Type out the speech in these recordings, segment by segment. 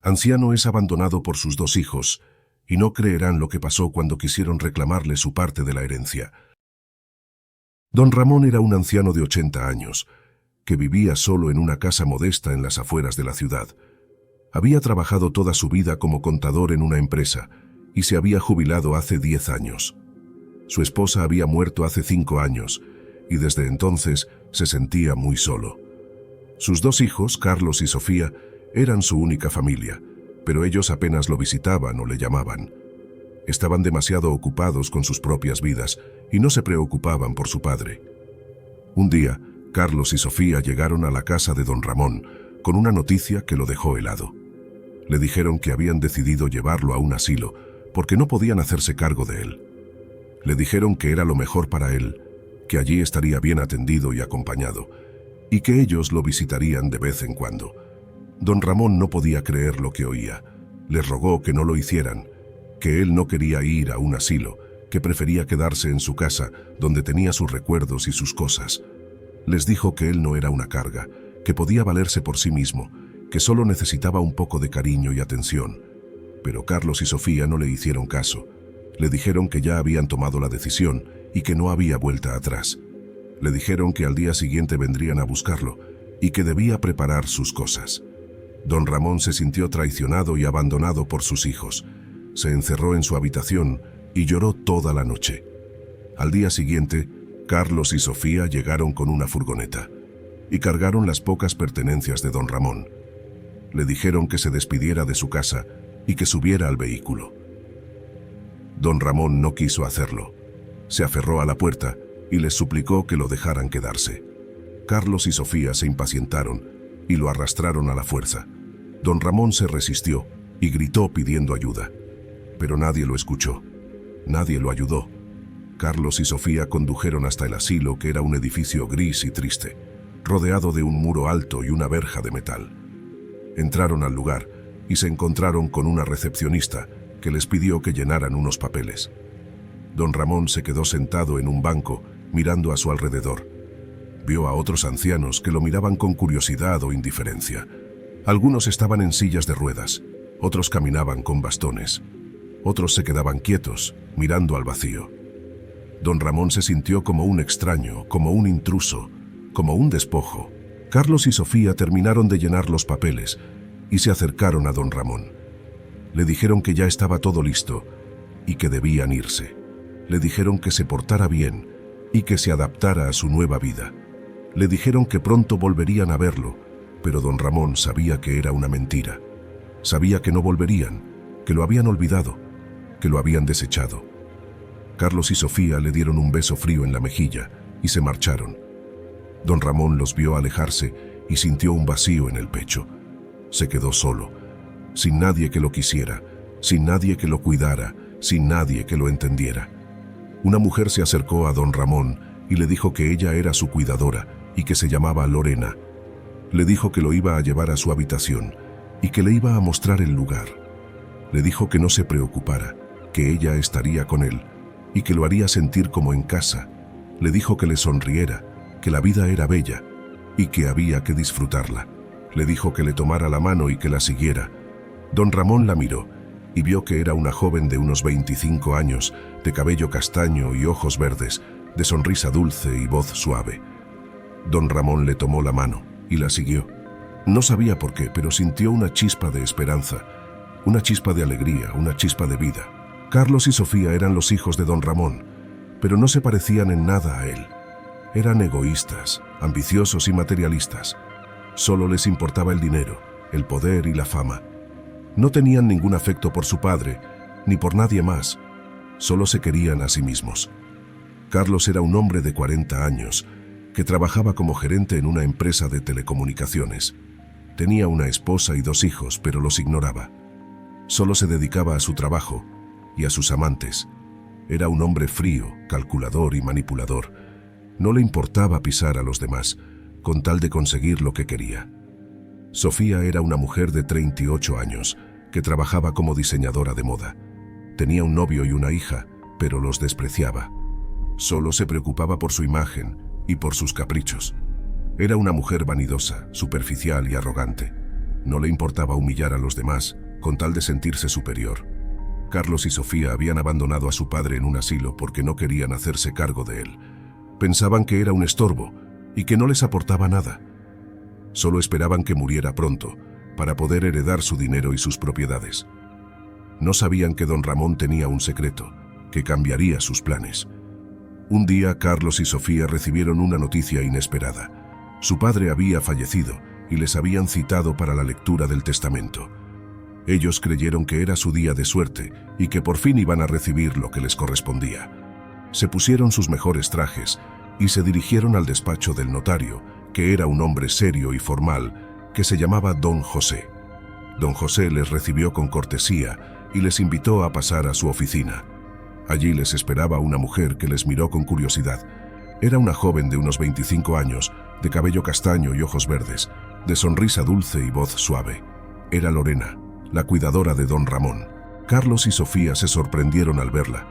anciano es abandonado por sus dos hijos, y no creerán lo que pasó cuando quisieron reclamarle su parte de la herencia. Don Ramón era un anciano de 80 años, que vivía solo en una casa modesta en las afueras de la ciudad. Había trabajado toda su vida como contador en una empresa, y se había jubilado hace 10 años. Su esposa había muerto hace 5 años, y desde entonces se sentía muy solo. Sus dos hijos, Carlos y Sofía, eran su única familia, pero ellos apenas lo visitaban o le llamaban. Estaban demasiado ocupados con sus propias vidas y no se preocupaban por su padre. Un día, Carlos y Sofía llegaron a la casa de don Ramón con una noticia que lo dejó helado. Le dijeron que habían decidido llevarlo a un asilo porque no podían hacerse cargo de él. Le dijeron que era lo mejor para él, que allí estaría bien atendido y acompañado, y que ellos lo visitarían de vez en cuando. Don Ramón no podía creer lo que oía. Les rogó que no lo hicieran, que él no quería ir a un asilo, que prefería quedarse en su casa, donde tenía sus recuerdos y sus cosas. Les dijo que él no era una carga, que podía valerse por sí mismo, que solo necesitaba un poco de cariño y atención. Pero Carlos y Sofía no le hicieron caso. Le dijeron que ya habían tomado la decisión y que no había vuelta atrás. Le dijeron que al día siguiente vendrían a buscarlo y que debía preparar sus cosas. Don Ramón se sintió traicionado y abandonado por sus hijos. Se encerró en su habitación y lloró toda la noche. Al día siguiente, Carlos y Sofía llegaron con una furgoneta y cargaron las pocas pertenencias de don Ramón. Le dijeron que se despidiera de su casa y que subiera al vehículo. Don Ramón no quiso hacerlo. Se aferró a la puerta y les suplicó que lo dejaran quedarse. Carlos y Sofía se impacientaron y lo arrastraron a la fuerza. Don Ramón se resistió y gritó pidiendo ayuda, pero nadie lo escuchó. Nadie lo ayudó. Carlos y Sofía condujeron hasta el asilo, que era un edificio gris y triste, rodeado de un muro alto y una verja de metal. Entraron al lugar y se encontraron con una recepcionista que les pidió que llenaran unos papeles. Don Ramón se quedó sentado en un banco, mirando a su alrededor. Vio a otros ancianos que lo miraban con curiosidad o indiferencia. Algunos estaban en sillas de ruedas, otros caminaban con bastones. Otros se quedaban quietos, mirando al vacío. Don Ramón se sintió como un extraño, como un intruso, como un despojo. Carlos y Sofía terminaron de llenar los papeles y se acercaron a don Ramón. Le dijeron que ya estaba todo listo y que debían irse. Le dijeron que se portara bien y que se adaptara a su nueva vida. Le dijeron que pronto volverían a verlo, pero don Ramón sabía que era una mentira. Sabía que no volverían, que lo habían olvidado, que lo habían desechado. Carlos y Sofía le dieron un beso frío en la mejilla y se marcharon. Don Ramón los vio alejarse y sintió un vacío en el pecho. Se quedó solo, sin nadie que lo quisiera, sin nadie que lo cuidara, sin nadie que lo entendiera. Una mujer se acercó a don Ramón y le dijo que ella era su cuidadora y que se llamaba Lorena. Le dijo que lo iba a llevar a su habitación y que le iba a mostrar el lugar. Le dijo que no se preocupara, que ella estaría con él y que lo haría sentir como en casa. Le dijo que le sonriera, que la vida era bella y que había que disfrutarla. Le dijo que le tomara la mano y que la siguiera. Don Ramón la miró y vio que era una joven de unos 25 años, de cabello castaño y ojos verdes, de sonrisa dulce y voz suave. Don Ramón le tomó la mano y la siguió. No sabía por qué, pero sintió una chispa de esperanza, una chispa de alegría, una chispa de vida. Carlos y Sofía eran los hijos de don Ramón, pero no se parecían en nada a él. Eran egoístas, ambiciosos y materialistas. Solo les importaba el dinero, el poder y la fama. No tenían ningún afecto por su padre, ni por nadie más. Solo se querían a sí mismos. Carlos era un hombre de 40 años, que trabajaba como gerente en una empresa de telecomunicaciones. Tenía una esposa y 2 hijos, pero los ignoraba. Solo se dedicaba a su trabajo y a sus amantes. Era un hombre frío, calculador y manipulador. No le importaba pisar a los demás, con tal de conseguir lo que quería. Sofía era una mujer de 38 años, que trabajaba como diseñadora de moda. Tenía un novio y una hija, pero los despreciaba. Solo se preocupaba por su imagen y por sus caprichos. Era una mujer vanidosa, superficial y arrogante. No le importaba humillar a los demás, con tal de sentirse superior. Carlos y Sofía habían abandonado a su padre en un asilo porque no querían hacerse cargo de él. Pensaban que era un estorbo y que no les aportaba nada. Solo esperaban que muriera pronto para poder heredar su dinero y sus propiedades. No sabían que don Ramón tenía un secreto, que cambiaría sus planes. Un día, Carlos y Sofía recibieron una noticia inesperada. Su padre había fallecido y les habían citado para la lectura del testamento. Ellos creyeron que era su día de suerte y que por fin iban a recibir lo que les correspondía. Se pusieron sus mejores trajes y se dirigieron al despacho del notario, que era un hombre serio y formal, que se llamaba Don José. Don José les recibió con cortesía y les invitó a pasar a su oficina. Allí les esperaba una mujer que les miró con curiosidad. Era una joven de unos 25 años, de cabello castaño y ojos verdes, de sonrisa dulce y voz suave. Era Lorena, la cuidadora de don Ramón. Carlos y Sofía se sorprendieron al verla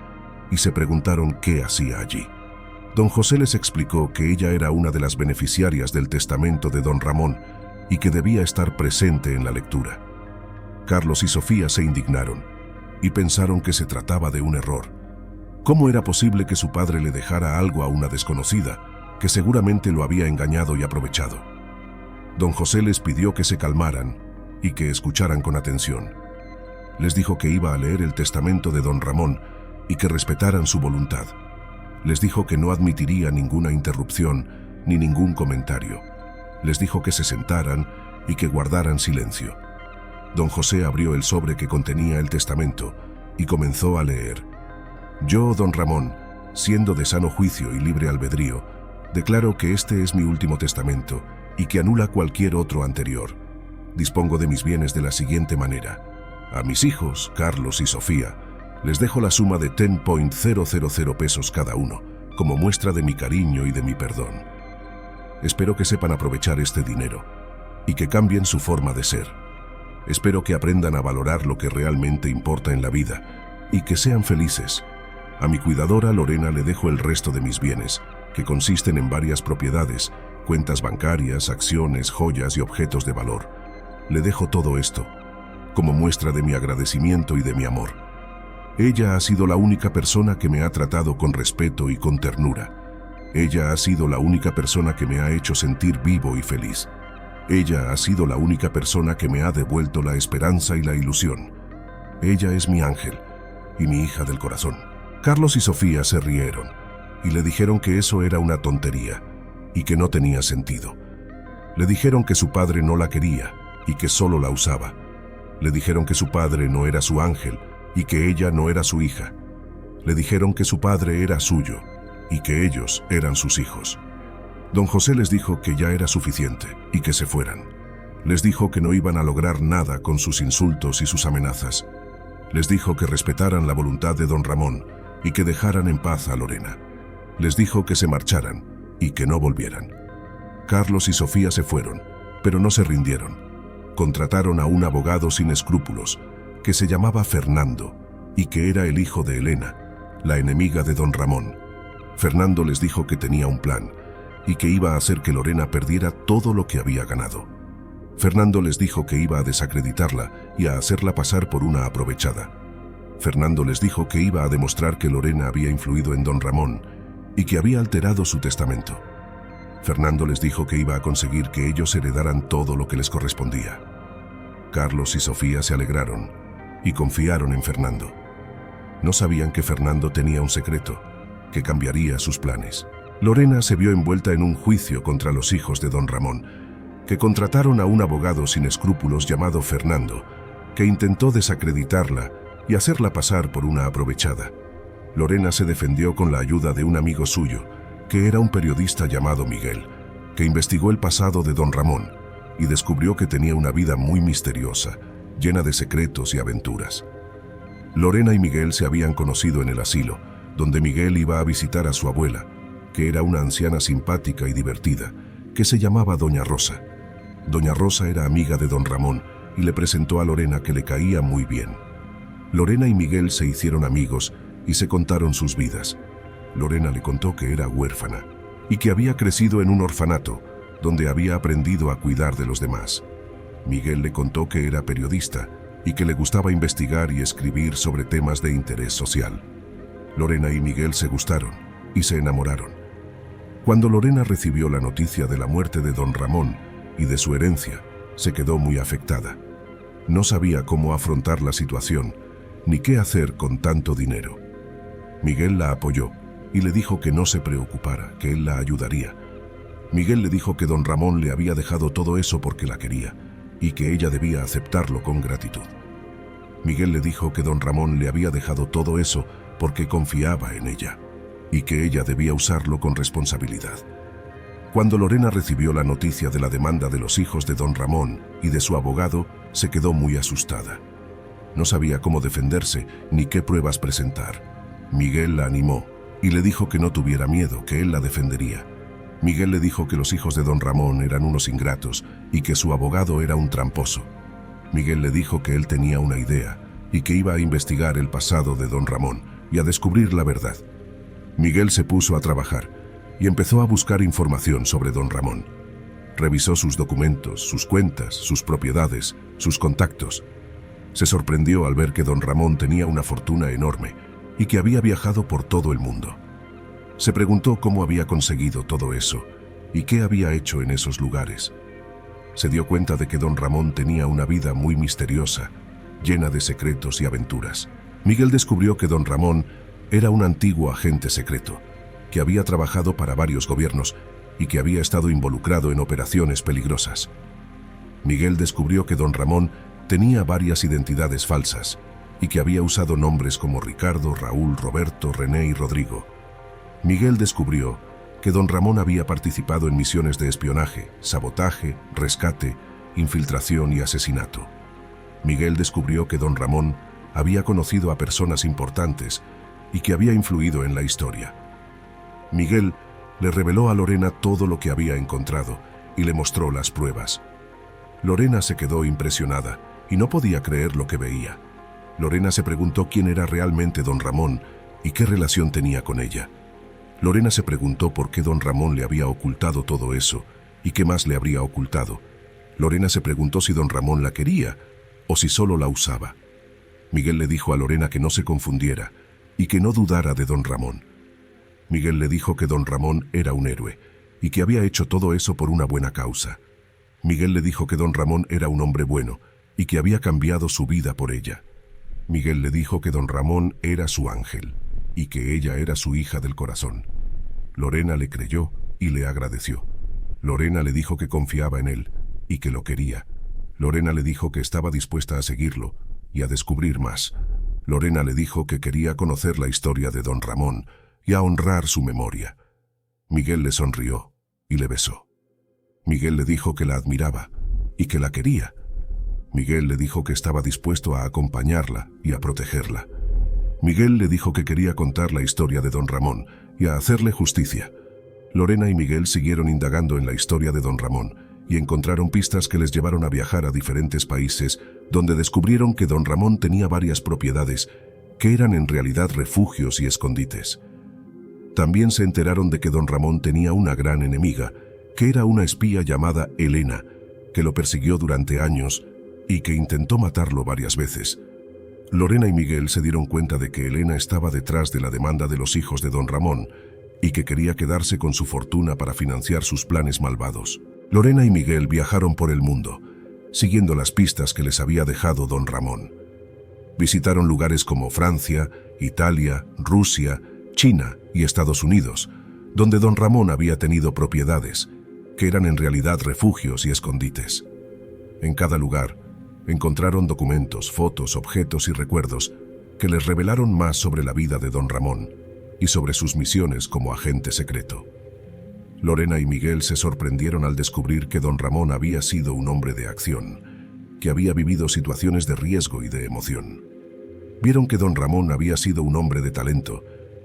y se preguntaron qué hacía allí. Don José les explicó que ella era una de las beneficiarias del testamento de don Ramón y que debía estar presente en la lectura. Carlos y Sofía se indignaron y pensaron que se trataba de un error. ¿Cómo era posible que su padre le dejara algo a una desconocida, que seguramente lo había engañado y aprovechado? Don José les pidió que se calmaran y que escucharan con atención. Les dijo que iba a leer el testamento de don Ramón y que respetaran su voluntad. Les dijo que no admitiría ninguna interrupción ni ningún comentario. Les dijo que se sentaran y que guardaran silencio. Don José abrió el sobre que contenía el testamento y comenzó a leer. Yo, don Ramón, siendo de sano juicio y libre albedrío, declaro que este es mi último testamento y que anula cualquier otro anterior. Dispongo de mis bienes de la siguiente manera. A mis hijos, Carlos y Sofía, les dejo la suma de 10.000 pesos cada uno, como muestra de mi cariño y de mi perdón. Espero que sepan aprovechar este dinero y que cambien su forma de ser. Espero que aprendan a valorar lo que realmente importa en la vida y que sean felices. A mi cuidadora Lorena le dejo el resto de mis bienes, que consisten en varias propiedades, cuentas bancarias, acciones, joyas y objetos de valor. Le dejo todo esto, como muestra de mi agradecimiento y de mi amor. Ella ha sido la única persona que me ha tratado con respeto y con ternura. Ella ha sido la única persona que me ha hecho sentir vivo y feliz. Ella ha sido la única persona que me ha devuelto la esperanza y la ilusión. Ella es mi ángel y mi hija del corazón. Carlos y Sofía se rieron y le dijeron que eso era una tontería y que no tenía sentido. Le dijeron que su padre no la quería y que solo la usaba. Le dijeron que su padre no era su ángel y que ella no era su hija. Le dijeron que su padre era suyo y que ellos eran sus hijos. Don José les dijo que ya era suficiente y que se fueran. Les dijo que no iban a lograr nada con sus insultos y sus amenazas. Les dijo que respetaran la voluntad de don Ramón y que dejaran en paz a Lorena. Les dijo que se marcharan y que no volvieran. Carlos y Sofía se fueron, pero no se rindieron. Contrataron a un abogado sin escrúpulos, que se llamaba Fernando, y que era el hijo de Elena, la enemiga de don Ramón. Fernando les dijo que tenía un plan, y que iba a hacer que Lorena perdiera todo lo que había ganado. Fernando les dijo que iba a desacreditarla y a hacerla pasar por una aprovechada. Fernando les dijo que iba a demostrar que Lorena había influido en don Ramón y que había alterado su testamento. Fernando les dijo que iba a conseguir que ellos heredaran todo lo que les correspondía. Carlos y Sofía se alegraron y confiaron en Fernando. No sabían que Fernando tenía un secreto que cambiaría sus planes. Lorena se vio envuelta en un juicio contra los hijos de don Ramón, que contrataron a un abogado sin escrúpulos llamado Fernando, que intentó desacreditarla y hacerla pasar por una aprovechada. Lorena se defendió con la ayuda de un amigo suyo, que era un periodista llamado Miguel, que investigó el pasado de don Ramón y descubrió que tenía una vida muy misteriosa, llena de secretos y aventuras. Lorena y Miguel se habían conocido en el asilo, donde Miguel iba a visitar a su abuela, que era una anciana simpática y divertida, que se llamaba Doña Rosa. Doña Rosa era amiga de don Ramón y le presentó a Lorena, que le caía muy bien. Lorena y Miguel se hicieron amigos y se contaron sus vidas. Lorena le contó que era huérfana y que había crecido en un orfanato donde había aprendido a cuidar de los demás. Miguel le contó que era periodista y que le gustaba investigar y escribir sobre temas de interés social. Lorena y Miguel se gustaron y se enamoraron. Cuando Lorena recibió la noticia de la muerte de don Ramón y de su herencia, se quedó muy afectada. No sabía cómo afrontar la situación, ni qué hacer con tanto dinero. Miguel la apoyó y le dijo que no se preocupara, que él la ayudaría. Miguel le dijo que don Ramón le había dejado todo eso porque la quería y que ella debía aceptarlo con gratitud. Miguel le dijo que don Ramón le había dejado todo eso porque confiaba en ella y que ella debía usarlo con responsabilidad. Cuando Lorena recibió la noticia de la demanda de los hijos de don Ramón y de su abogado, se quedó muy asustada. No sabía cómo defenderse ni qué pruebas presentar. Miguel la animó y le dijo que no tuviera miedo, que él la defendería. Miguel le dijo que los hijos de don Ramón eran unos ingratos y que su abogado era un tramposo. Miguel le dijo que él tenía una idea y que iba a investigar el pasado de don Ramón y a descubrir la verdad. Miguel se puso a trabajar y empezó a buscar información sobre don Ramón. Revisó sus documentos, sus cuentas, sus propiedades, sus contactos. Se sorprendió al ver que don Ramón tenía una fortuna enorme y que había viajado por todo el mundo. Se preguntó cómo había conseguido todo eso y qué había hecho en esos lugares. Se dio cuenta de que don Ramón tenía una vida muy misteriosa, llena de secretos y aventuras. Miguel descubrió que don Ramón era un antiguo agente secreto, que había trabajado para varios gobiernos y que había estado involucrado en operaciones peligrosas. Miguel descubrió que don Ramón tenía varias identidades falsas y que había usado nombres como Ricardo, Raúl, Roberto, René y Rodrigo. Miguel descubrió que don Ramón había participado en misiones de espionaje, sabotaje, rescate, infiltración y asesinato. Miguel descubrió que don Ramón había conocido a personas importantes y que había influido en la historia. Miguel le reveló a Lorena todo lo que había encontrado y le mostró las pruebas. Lorena se quedó impresionada y no podía creer lo que veía. Lorena se preguntó quién era realmente don Ramón y qué relación tenía con ella. Lorena se preguntó por qué don Ramón le había ocultado todo eso y qué más le habría ocultado. Lorena se preguntó si don Ramón la quería o si solo la usaba. Miguel le dijo a Lorena que no se confundiera y que no dudara de don Ramón. Miguel le dijo que don Ramón era un héroe y que había hecho todo eso por una buena causa. Miguel le dijo que don Ramón era un hombre bueno y que había cambiado su vida por ella. Miguel le dijo que don Ramón era su ángel y que ella era su hija del corazón. Lorena le creyó y le agradeció. Lorena le dijo que confiaba en él y que lo quería. Lorena le dijo que estaba dispuesta a seguirlo y a descubrir más. Lorena le dijo que quería conocer la historia de don Ramón y a honrar su memoria. Miguel le sonrió y le besó. Miguel le dijo que la admiraba y que la quería. Miguel le dijo que estaba dispuesto a acompañarla y a protegerla. Miguel le dijo que quería contar la historia de don Ramón y a hacerle justicia. Lorena y Miguel siguieron indagando en la historia de don Ramón y encontraron pistas que les llevaron a viajar a diferentes países, donde descubrieron que don Ramón tenía varias propiedades que eran en realidad refugios y escondites. También se enteraron de que don Ramón tenía una gran enemiga, que era una espía llamada Elena, que lo persiguió durante años y que intentó matarlo varias veces. Lorena y Miguel se dieron cuenta de que Elena estaba detrás de la demanda de los hijos de don Ramón y que quería quedarse con su fortuna para financiar sus planes malvados. Lorena y Miguel viajaron por el mundo, siguiendo las pistas que les había dejado don Ramón. Visitaron lugares como Francia, Italia, Rusia, China y Estados Unidos, donde don Ramón había tenido propiedades, que eran en realidad refugios y escondites. En cada lugar, encontraron documentos, fotos, objetos y recuerdos que les revelaron más sobre la vida de don Ramón y sobre sus misiones como agente secreto. Lorena y Miguel se sorprendieron al descubrir que don Ramón había sido un hombre de acción, que había vivido situaciones de riesgo y de emoción. Vieron que don Ramón había sido un hombre de talento,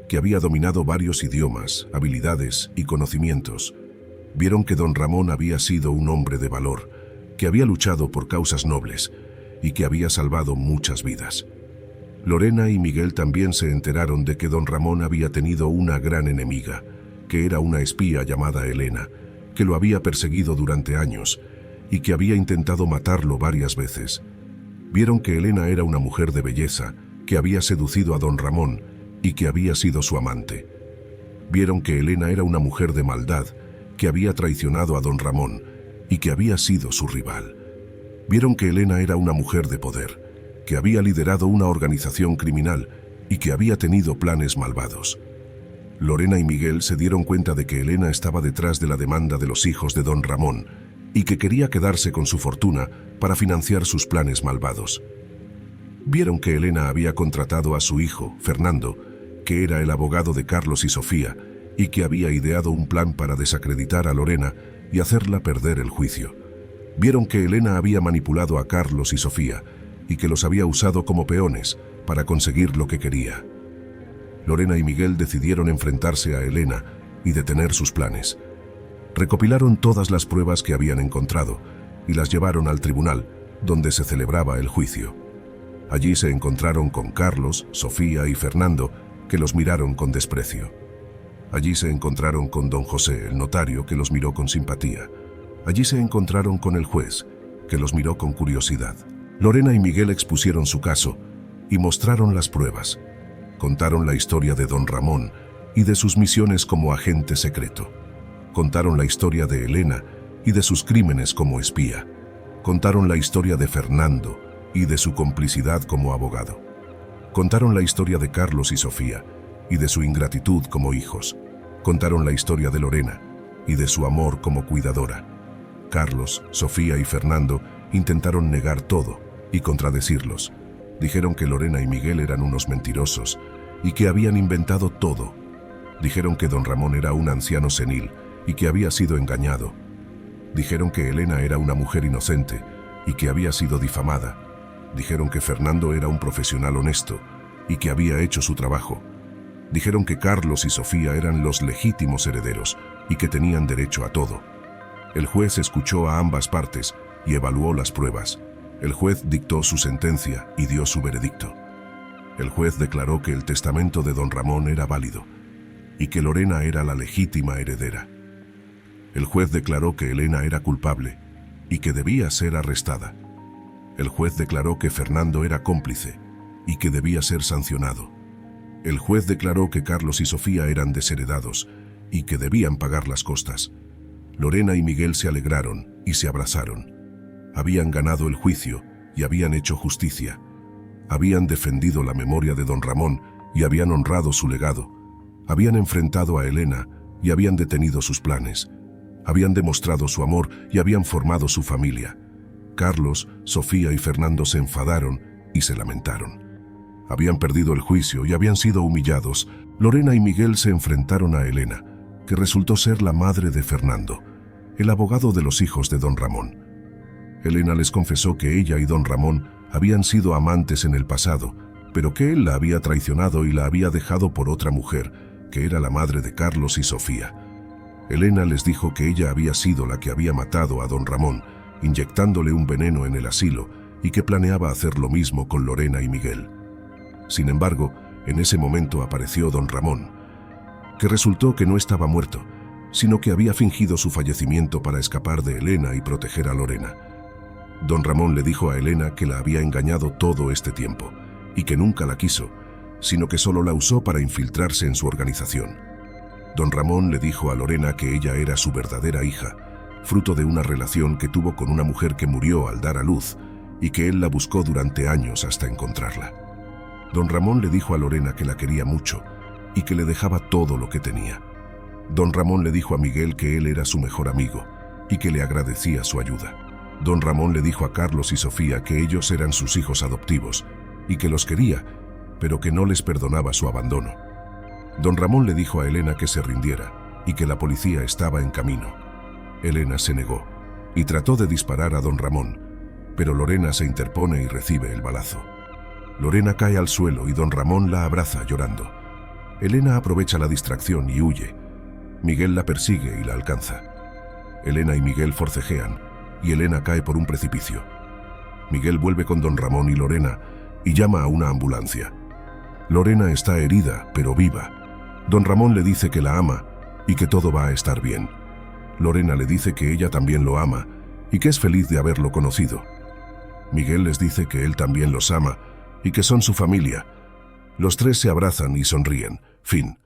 que había dominado varios idiomas, habilidades y conocimientos. Vieron que don Ramón había sido un hombre de valor, que había luchado por causas nobles y que había salvado muchas vidas. Lorena y Miguel también se enteraron de que don Ramón había tenido una gran enemiga, que era una espía llamada Elena, que lo había perseguido durante años y que había intentado matarlo varias veces. Vieron que Elena era una mujer de belleza, que había seducido a don Ramón y que había sido su amante. Vieron que Elena era una mujer de maldad, que había traicionado a don Ramón y que había sido su rival. Vieron que Elena era una mujer de poder, que había liderado una organización criminal y que había tenido planes malvados. Lorena y Miguel se dieron cuenta de que Elena estaba detrás de la demanda de los hijos de don Ramón y que quería quedarse con su fortuna para financiar sus planes malvados. Vieron que Elena había contratado a su hijo, Fernando, que era el abogado de Carlos y Sofía, y que había ideado un plan para desacreditar a Lorena y hacerla perder el juicio. Vieron que Elena había manipulado a Carlos y Sofía y que los había usado como peones para conseguir lo que quería. Lorena y Miguel decidieron enfrentarse a Elena y detener sus planes. Recopilaron todas las pruebas que habían encontrado y las llevaron al tribunal, donde se celebraba el juicio. Allí se encontraron con Carlos, Sofía y Fernando, que los miraron con desprecio. Allí se encontraron con don José, el notario, que los miró con simpatía. Allí se encontraron con el juez, que los miró con curiosidad. Lorena y Miguel expusieron su caso y mostraron las pruebas. Contaron la historia de don Ramón y de sus misiones como agente secreto. Contaron la historia de Elena y de sus crímenes como espía. Contaron la historia de Fernando y de su complicidad como abogado. Contaron la historia de Carlos y Sofía y de su ingratitud como hijos. Contaron la historia de Lorena y de su amor como cuidadora. Carlos, Sofía y Fernando intentaron negar todo y contradecirlos. Dijeron que Lorena y Miguel eran unos mentirosos y que habían inventado todo. Dijeron que don Ramón era un anciano senil y que había sido engañado. Dijeron que Elena era una mujer inocente y que había sido difamada. Dijeron que Fernando era un profesional honesto y que había hecho su trabajo. Dijeron que Carlos y Sofía eran los legítimos herederos y que tenían derecho a todo. El juez escuchó a ambas partes y evaluó las pruebas. El juez dictó su sentencia y dio su veredicto. El juez declaró que el testamento de don Ramón era válido y que Lorena era la legítima heredera. El juez declaró que Elena era culpable y que debía ser arrestada. El juez declaró que Fernando era cómplice y que debía ser sancionado. El juez declaró que Carlos y Sofía eran desheredados y que debían pagar las costas. Lorena y Miguel se alegraron y se abrazaron. Habían ganado el juicio y habían hecho justicia. Habían defendido la memoria de don Ramón y habían honrado su legado. Habían enfrentado a Elena y habían detenido sus planes. Habían demostrado su amor y habían formado su familia. Carlos, Sofía y Fernando se enfadaron y se lamentaron. Habían perdido el juicio y habían sido humillados. Lorena y Miguel se enfrentaron a Elena, que resultó ser la madre de Fernando, el abogado de los hijos de don Ramón. Elena les confesó que ella y don Ramón habían sido amantes en el pasado, pero que él la había traicionado y la había dejado por otra mujer, que era la madre de Carlos y Sofía. Elena les dijo que ella había sido la que había matado a don Ramón, inyectándole un veneno en el asilo, y que planeaba hacer lo mismo con Lorena y Miguel. Sin embargo, en ese momento apareció don Ramón, que resultó que no estaba muerto, sino que había fingido su fallecimiento para escapar de Elena y proteger a Lorena. Don Ramón le dijo a Elena que la había engañado todo este tiempo y que nunca la quiso, sino que solo la usó para infiltrarse en su organización. Don Ramón le dijo a Lorena que ella era su verdadera hija, fruto de una relación que tuvo con una mujer que murió al dar a luz y que él la buscó durante años hasta encontrarla. Don Ramón le dijo a Lorena que la quería mucho y que le dejaba todo lo que tenía. Don Ramón le dijo a Miguel que él era su mejor amigo y que le agradecía su ayuda. Don Ramón le dijo a Carlos y Sofía que ellos eran sus hijos adoptivos y que los quería, pero que no les perdonaba su abandono. Don Ramón le dijo a Elena que se rindiera y que la policía estaba en camino. Elena se negó y trató de disparar a don Ramón, pero Lorena se interpone y recibe el balazo. Lorena cae al suelo y don Ramón la abraza llorando. Elena aprovecha la distracción y huye. Miguel la persigue y la alcanza. Elena y Miguel forcejean y Elena cae por un precipicio. Miguel vuelve con don Ramón y Lorena y llama a una ambulancia. Lorena está herida, pero viva. Don Ramón le dice que la ama y que todo va a estar bien. Lorena le dice que ella también lo ama y que es feliz de haberlo conocido. Miguel les dice que él también los ama y que son su familia. Los tres se abrazan y sonríen. Fin.